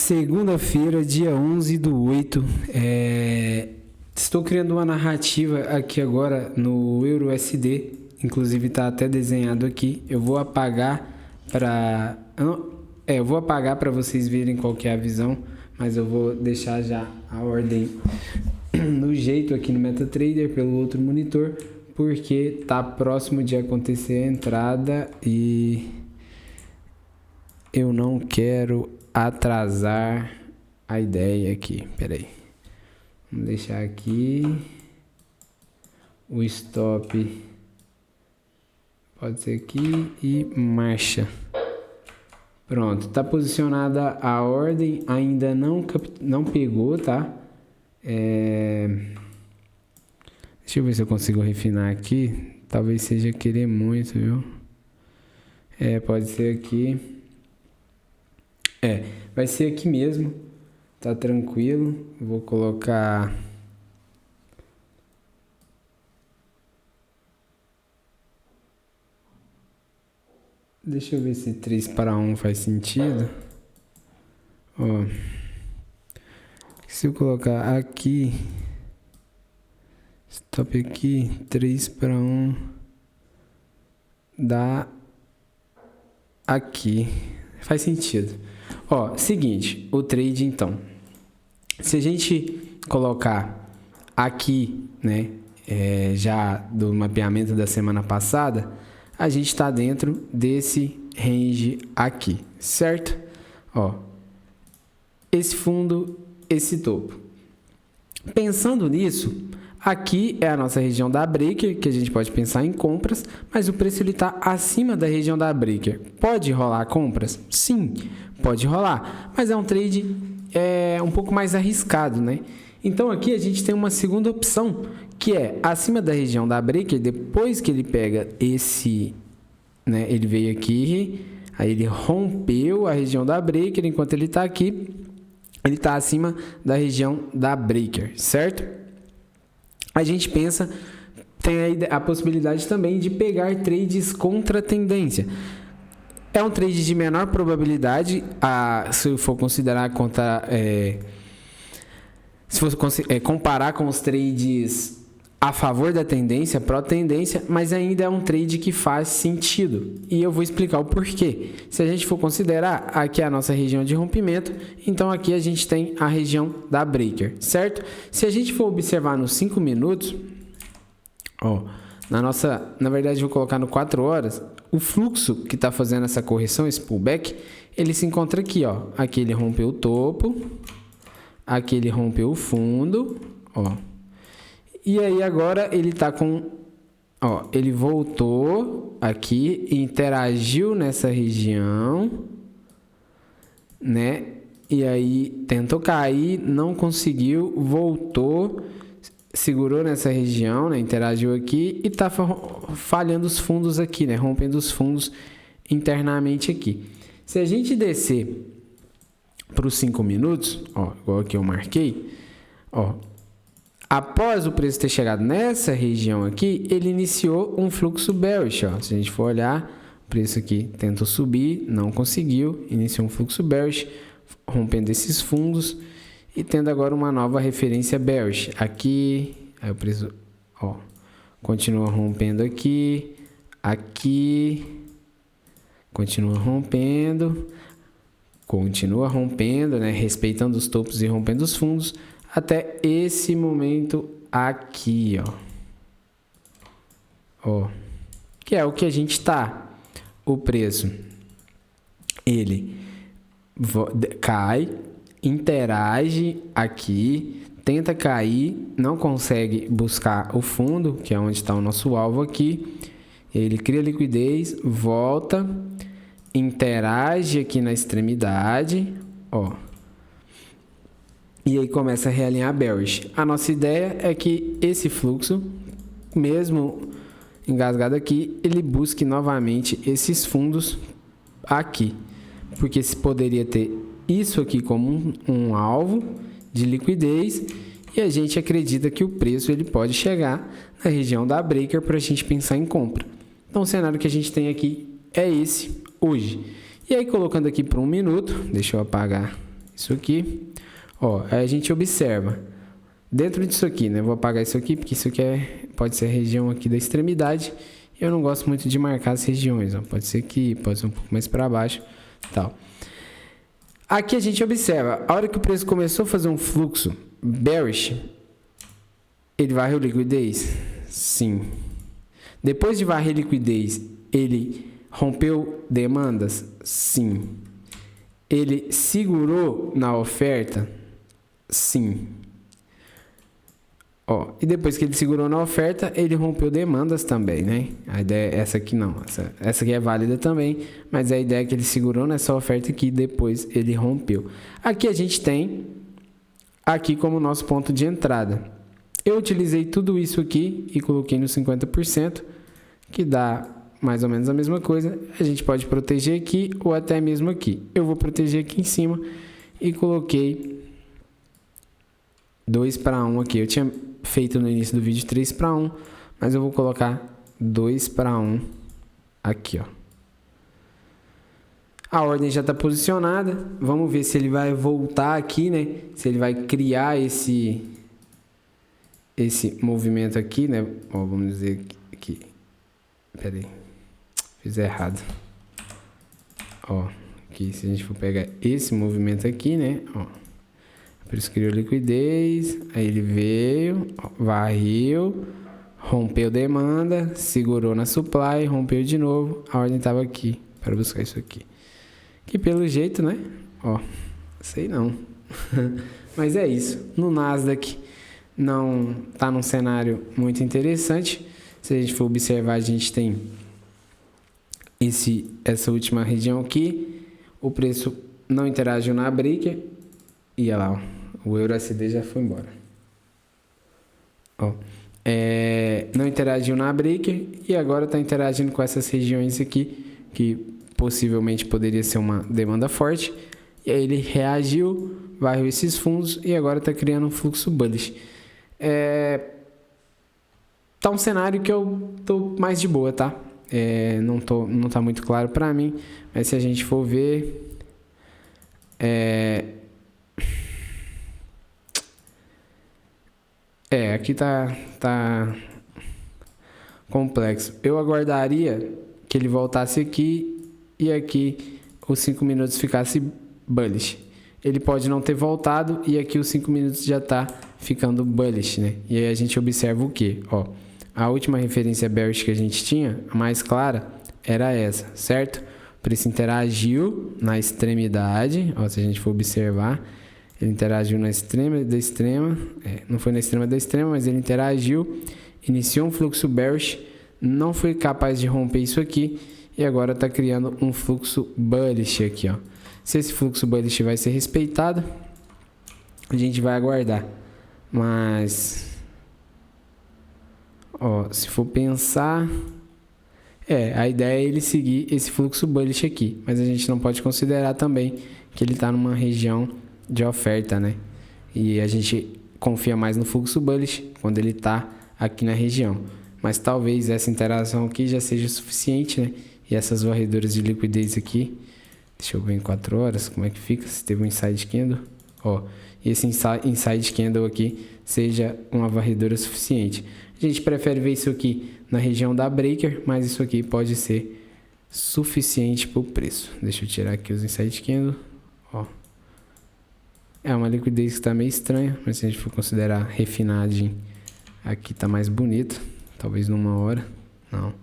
Segunda-feira, dia 11/8. Estou criando uma narrativa aqui agora no EURUSD. Inclusive está até desenhado aqui. Eu vou apagar para vocês verem qual que é a visão, mas eu vou deixar já a ordem no jeito aqui no MetaTrader pelo outro monitor, porque tá próximo de acontecer a entrada e eu não quero atrasar a ideia aqui. Peraí, vamos deixar aqui o stop, pode ser aqui, e marcha. Pronto, tá posicionada a ordem, ainda não pegou, tá? Deixa eu ver se eu consigo refinar aqui. Talvez seja querer muito, viu? Pode ser aqui. Vai ser aqui mesmo. Tá tranquilo. Vou colocar... Deixa eu ver se 3/1 faz sentido. Ó. Se eu colocar aqui... Stop aqui, 3/1 dá aqui. Faz sentido. Ó, seguinte, o trade então. Se a gente colocar aqui, né, já do mapeamento da semana passada, a gente está dentro desse range aqui, certo? Ó, esse fundo, esse topo. Pensando nisso, aqui é a nossa região da Breaker, que a gente pode pensar em compras, mas o preço está acima da região da Breaker. Pode rolar compras? Sim, pode rolar, mas é um trade um pouco mais arriscado, né? Então aqui a gente tem uma segunda opção, que é acima da região da Breaker. Depois que ele pega esse, né, ele veio aqui, aí ele rompeu a região da Breaker, enquanto ele está aqui, ele está acima da região da Breaker, certo? A gente pensa, tem a possibilidade também de pegar trades contra a tendência. É um trade de menor probabilidade, se eu for considerar se for comparar com os trades a favor da tendência, pró-tendência, mas ainda é um trade que faz sentido. E eu vou explicar o porquê. Se a gente for considerar, aqui é a nossa região de rompimento, então aqui a gente tem a região da Breaker, certo? Se a gente for observar nos 5 minutos, ó, na verdade eu vou colocar no 4 horas, o fluxo que está fazendo essa correção, esse pullback, ele se encontra aqui, ó. Aqui ele rompeu o topo, aqui ele rompeu o fundo, ó. E aí agora ele tá com, ó, ele voltou aqui, interagiu nessa região, né? E aí tentou cair, não conseguiu, voltou, segurou nessa região, né? Interagiu aqui e tá falhando os fundos aqui, né? Rompendo os fundos internamente aqui. Se a gente descer para os 5 minutos, ó, igual aqui eu marquei, ó, após o preço ter chegado nessa região aqui, ele iniciou um fluxo bearish, ó. Se a gente for olhar, o preço aqui tentou subir, não conseguiu, iniciou um fluxo bearish, rompendo esses fundos e tendo agora uma nova referência bearish. Aqui, aí o preço, ó, continua rompendo aqui, continua rompendo, né, respeitando os topos e rompendo os fundos, até esse momento aqui, ó, que é o que a gente tá. O preço, ele cai, interage aqui, tenta cair, não consegue buscar o fundo, que é onde está o nosso alvo aqui. Ele cria liquidez, volta, interage aqui na extremidade, ó. E aí começa a realinhar bearish. A nossa ideia é que esse fluxo, mesmo engasgado aqui, ele busque novamente esses fundos aqui. Porque se poderia ter isso aqui como um alvo de liquidez. E a gente acredita que o preço ele pode chegar na região da Breaker para a gente pensar em compra. Então o cenário que a gente tem aqui é esse hoje. E aí colocando aqui por 1 minuto, deixa eu apagar isso aqui. Ó, aí a gente observa, dentro disso aqui, né? Vou apagar isso aqui, porque isso aqui pode ser a região aqui da extremidade. Eu não gosto muito de marcar as regiões, ó. Pode ser aqui, pode ser um pouco mais para baixo, tal. Aqui a gente observa, a hora que o preço começou a fazer um fluxo bearish, ele varreu liquidez? Sim. Depois de varrer liquidez, ele rompeu demandas? Sim. Ele segurou na oferta? Sim. Ó, e depois que ele segurou na oferta, ele rompeu demandas também, né? A ideia é essa aqui não. Essa aqui é válida também, mas a ideia é que ele segurou nessa oferta aqui e depois ele rompeu. Aqui a gente tem aqui como nosso ponto de entrada. Eu utilizei tudo isso aqui e coloquei no 50%, que dá mais ou menos a mesma coisa. A gente pode proteger aqui ou até mesmo aqui. Eu vou proteger aqui em cima e coloquei 2:1 aqui. Eu tinha feito no início do vídeo 3:1, mas eu vou colocar 2:1 aqui, ó. A ordem já está posicionada. Vamos ver se ele vai voltar aqui, né? Se ele vai criar esse movimento aqui, né? Ó, vamos dizer aqui. Pera aí. Fiz errado. Ó, aqui se a gente for pegar esse movimento aqui, né? Ó. Por isso criou liquidez, aí ele veio, varreu, rompeu demanda, segurou na supply, rompeu de novo, a ordem estava aqui para buscar isso aqui. Que pelo jeito, né? Ó, sei não. Mas é isso. No Nasdaq não tá num cenário muito interessante. Se a gente for observar, a gente tem essa última região aqui. O preço não interagiu na breaker. E olha lá, ó. O EURUSD já foi embora. Ó, não interagiu na breaker e agora está interagindo com essas regiões aqui, que possivelmente poderia ser uma demanda forte. E aí ele reagiu, varreu esses fundos e agora está criando um fluxo bullish. Tá um cenário que eu tô mais de boa, tá? Não tá muito claro para mim, mas se a gente for ver... aqui tá complexo. Eu aguardaria que ele voltasse aqui e aqui os 5 minutos ficasse bullish. Ele pode não ter voltado e aqui os 5 minutos já tá ficando bullish, né? E aí a gente observa o que? Ó, a última referência bearish que a gente tinha, a mais clara, era essa, certo? O preço interagiu na extremidade, ó, se a gente for observar, ele interagiu na extrema da extrema, não foi na extrema da extrema, mas ele interagiu, iniciou um fluxo bearish, não foi capaz de romper isso aqui e agora está criando um fluxo bullish aqui, ó. Se esse fluxo bullish vai ser respeitado, a gente vai aguardar. Mas, ó, se for pensar, a ideia é ele seguir esse fluxo bullish aqui, mas a gente não pode considerar também que ele está numa região de oferta, né? E a gente confia mais no fluxo bullish quando ele tá aqui na região. Mas talvez essa interação aqui já seja suficiente, né? E essas varreduras de liquidez aqui, deixa eu ver em 4 horas como é que fica, se teve um inside candle, ó, e esse inside candle aqui seja uma varredura suficiente. A gente prefere ver isso aqui na região da breaker, mas isso aqui pode ser suficiente para o preço. Deixa eu tirar aqui os inside candle, ó. É uma liquidez que está meio estranha, mas se a gente for considerar refinagem, aqui está mais bonito. Talvez numa hora. Não.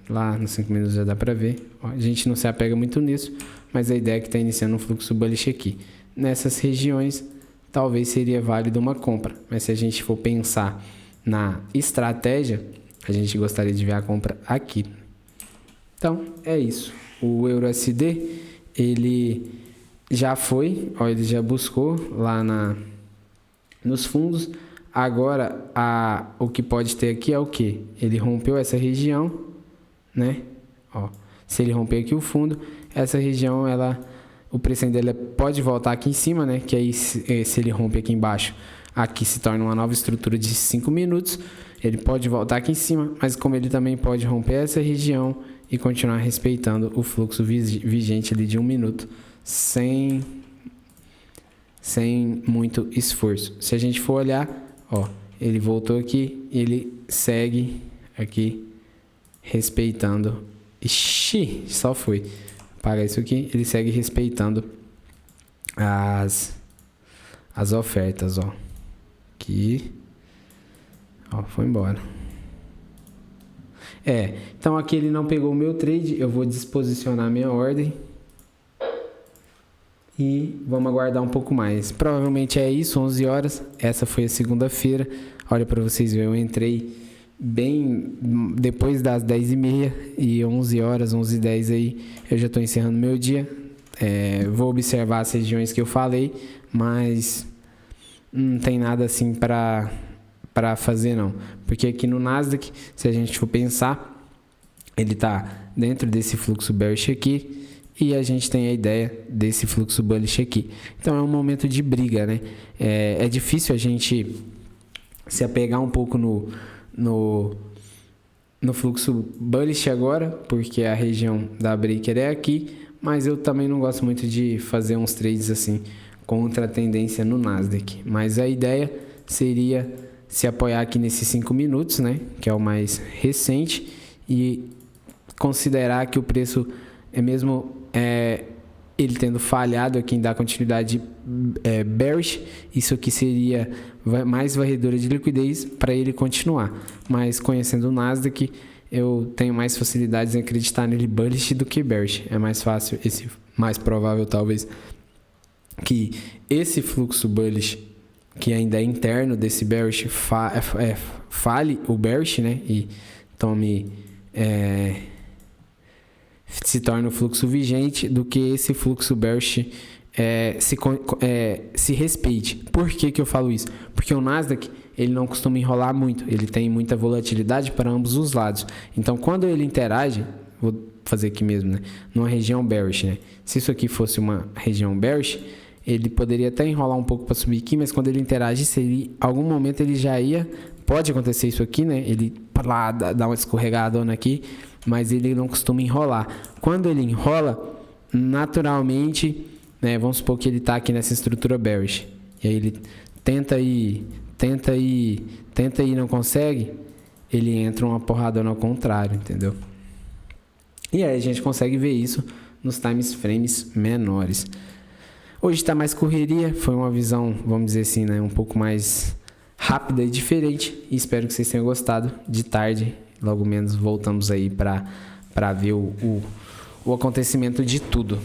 Lá nos 5 minutos já dá para ver. Ó, a gente não se apega muito nisso, mas a ideia é que está iniciando um fluxo bullish aqui. Nessas regiões, talvez seria válido uma compra. Mas se a gente for pensar na estratégia, a gente gostaria de ver a compra aqui. Então, é isso. O EURUSD, ele... já foi, ó, ele já buscou lá nos fundos. Agora, o que pode ter aqui é o que? Ele rompeu essa região, né? Ó, se ele romper aqui o fundo, essa região, o preço dela pode voltar aqui em cima, né? Que aí, se ele rompe aqui embaixo, aqui se torna uma nova estrutura de 5 minutos. Ele pode voltar aqui em cima, mas como ele também pode romper essa região e continuar respeitando o fluxo vigente ali de 1 minuto, sem sem muito esforço. Se a gente for olhar, ó, ele voltou aqui, ele segue aqui respeitando. Ixi, só foi. Apaga isso aqui, ele segue respeitando as ofertas, ó. Aqui. Ó, foi embora. Então aqui ele não pegou o meu trade, eu vou desposicionar a minha ordem. E vamos aguardar um pouco mais. Provavelmente é isso, 11 horas. Essa foi a segunda-feira. Olha para vocês verem, eu entrei bem depois das 10h30 e 11 horas, 11h10 aí, eu já estou encerrando meu dia. Vou observar as regiões que eu falei, mas não tem nada assim para fazer não. Porque aqui no Nasdaq, se a gente for pensar, ele está dentro desse fluxo bearish aqui. E a gente tem a ideia desse fluxo bullish aqui. Então é um momento de briga, né? É difícil a gente se apegar um pouco no fluxo bullish agora, porque a região da breaker é aqui. Mas eu também não gosto muito de fazer uns trades assim contra a tendência no Nasdaq. Mas a ideia seria se apoiar aqui nesses 5 minutos, né? Que é o mais recente. E considerar que o preço é mesmo ele tendo falhado aqui em dar continuidade bearish, isso aqui seria mais varredura de liquidez para ele continuar. Mas conhecendo o Nasdaq, eu tenho mais facilidades em acreditar nele bullish do que bearish. É mais fácil, mais provável talvez, que esse fluxo bullish, que ainda é interno desse bearish, fale o bearish, né? E tome... se torna o fluxo vigente, do que esse fluxo bearish se respeite. Por que eu falo isso? Porque o Nasdaq ele não costuma enrolar muito, ele tem muita volatilidade para ambos os lados. Então quando ele interage, vou fazer aqui mesmo, né? Numa região bearish, né? Se isso aqui fosse uma região bearish, ele poderia até enrolar um pouco para subir aqui, mas quando ele interage, em algum momento ele já ia, pode acontecer isso aqui, né? Ele lá dá uma escorregadona aqui, mas ele não costuma enrolar. Quando ele enrola, naturalmente, né, vamos supor que ele está aqui nessa estrutura bearish, e aí ele tenta ir, não consegue, ele entra uma porradona ao contrário, entendeu? E aí a gente consegue ver isso nos times frames menores. Hoje está mais correria, foi uma visão, vamos dizer assim, né, um pouco mais rápida e diferente, e espero que vocês tenham gostado. De tarde, logo menos, voltamos aí para ver o acontecimento de tudo.